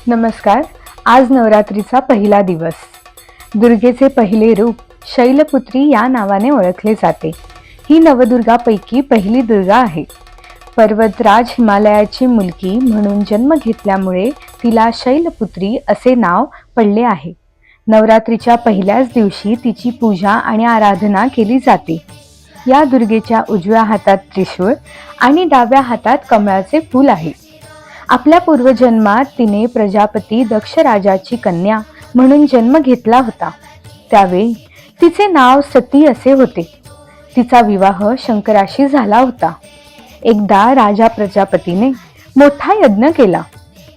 नमस्कार. आज नवरात्रीचा पहिला दिवस. दुर्गेचे पहिले रूप शैलपुत्री या नावाने ओळखले जाते. ही नवदुर्गापैकी पहिली दुर्गा आहे. पर्वतराज हिमालयाची मुलगी म्हणून जन्म घेतल्यामुळे तिला शैलपुत्री असे नाव पडले आहे. नवरात्रीच्या पहिल्याच दिवशी तिची पूजा आणि आराधना केली जाते. या दुर्गेच्या उजव्या हातात त्रिशूळ आणि डाव्या हातात कमळाचे फूल आहे. आपल्या पूर्वजन्मात तिने प्रजापती दक्ष राजाची कन्या म्हणून जन्म घेतला होता. त्यावेळी तिचे नाव सती असे होते. तिचा विवाह शंकराशी झाला होता. एकदा राजा प्रजापतीने मोठा यज्ञ केला.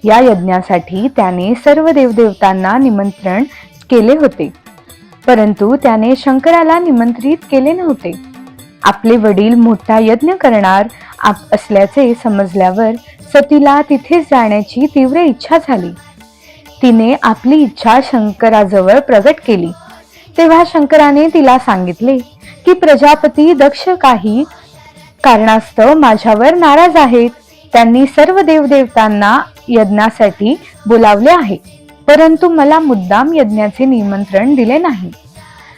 या यज्ञासाठी त्याने सर्व देवदेवतांना निमंत्रण केले होते, परंतु त्याने शंकराला निमंत्रित केले नव्हते. आपले वडील मोठा यज्ञ करणार असल्याचे समजल्यावर सतीला तिथे जाण्याची तीव्र इच्छा झाली. तिने आपली इच्छा शंकराजवळ प्रगट केली. तेव्हा शंकराने तिला सांगितले की प्रजापती दक्ष काही कारणास्तव माझ्यावर नाराज आहेत. त्यांनी सर्व देवदेवतांना यज्ञासाठी बोलावले आहे, परंतु मला मुद्दाम यज्ञाचे निमंत्रण दिले नाही.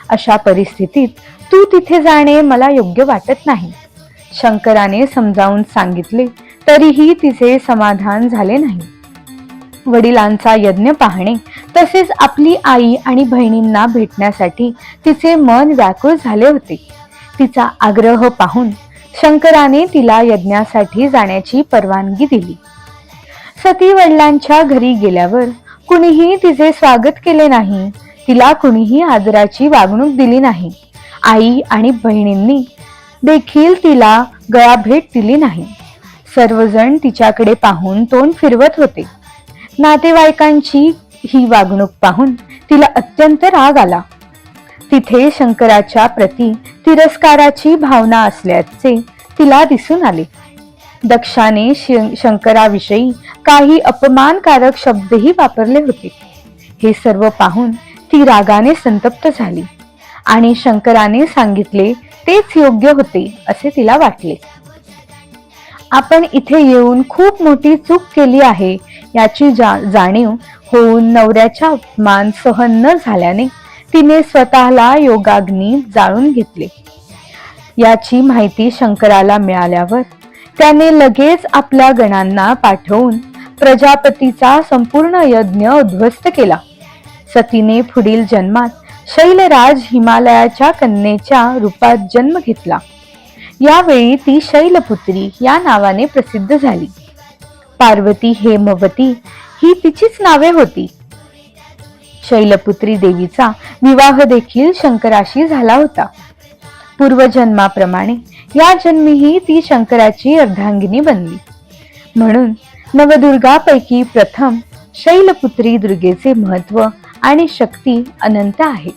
अशा परिस्थितीत तू तिथे जाणे मला योग्य वाटत नाही. शंकराने समजावून सांगितले तरीही तिचे समाधान झाले नाही. वडिलांचा यज्ञ पाहणे तसेच आपली आई आणि बहिणींना भेटण्यासाठी तिचे मन व्याकुळ झाले होते. तिचा आग्रह पाहून शंकराने तिला यज्ञासाठी जाण्याची परवानगी दिली. सती वडिलांच्या घरी गेल्यावर कुणीही तिचे स्वागत केले नाही. तिला कुणीही आदराची वागणूक दिली नाही. आई आणि बहिणींनी देखील तिला गळाभेट दिली नाही. सर्वजण तिच्याकडे पाहून तोंड फिरवत होते. नातेवाईकांची ही वागणूक पाहून तिला अत्यंत राग आला. तिथे शंकराच्या प्रती तिरस्काराची भावना असल्याचे तिला दिसून आले. दक्षाने शंकराविषयी काही अपमानकारक शब्दही वापरले होते. हे सर्व पाहून ती रागाने संतप्त झाली आणि शंकराने सांगितले तेच योग्य होते असे तिला वाटले. आपण इथे येऊन खूप मोठी चूक केली आहे याची जाणीव होऊन नवऱ्याचा अपमान सहन न झाल्याने तिने स्वतःला योगाग्नी जाळून घेतले. याची माहिती शंकराला मिळाल्यावर त्याने लगेच आपल्या गणांना पाठवून प्रजापतीचा संपूर्ण यज्ञ उद्ध्वस्त केला. सतीने पुढील जन्मात शैलराज हिमालयाच्या कन्येच्या रूपात जन्म घेतला. यावेळी ती शैलपुत्री या नावाने प्रसिद्ध झाली. पार्वती, हेमवती ही तिचीच नावे होती. शैलपुत्री देवीचा विवाह देखील शंकराशी झाला होता. पूर्वजन्माप्रमाणे या जन्मीही ती शंकराची अर्धांगिनी बनली. म्हणून नवदुर्गापैकी प्रथम शैलपुत्री दुर्गेचे महत्व आणि शक्ती अनंत आहे.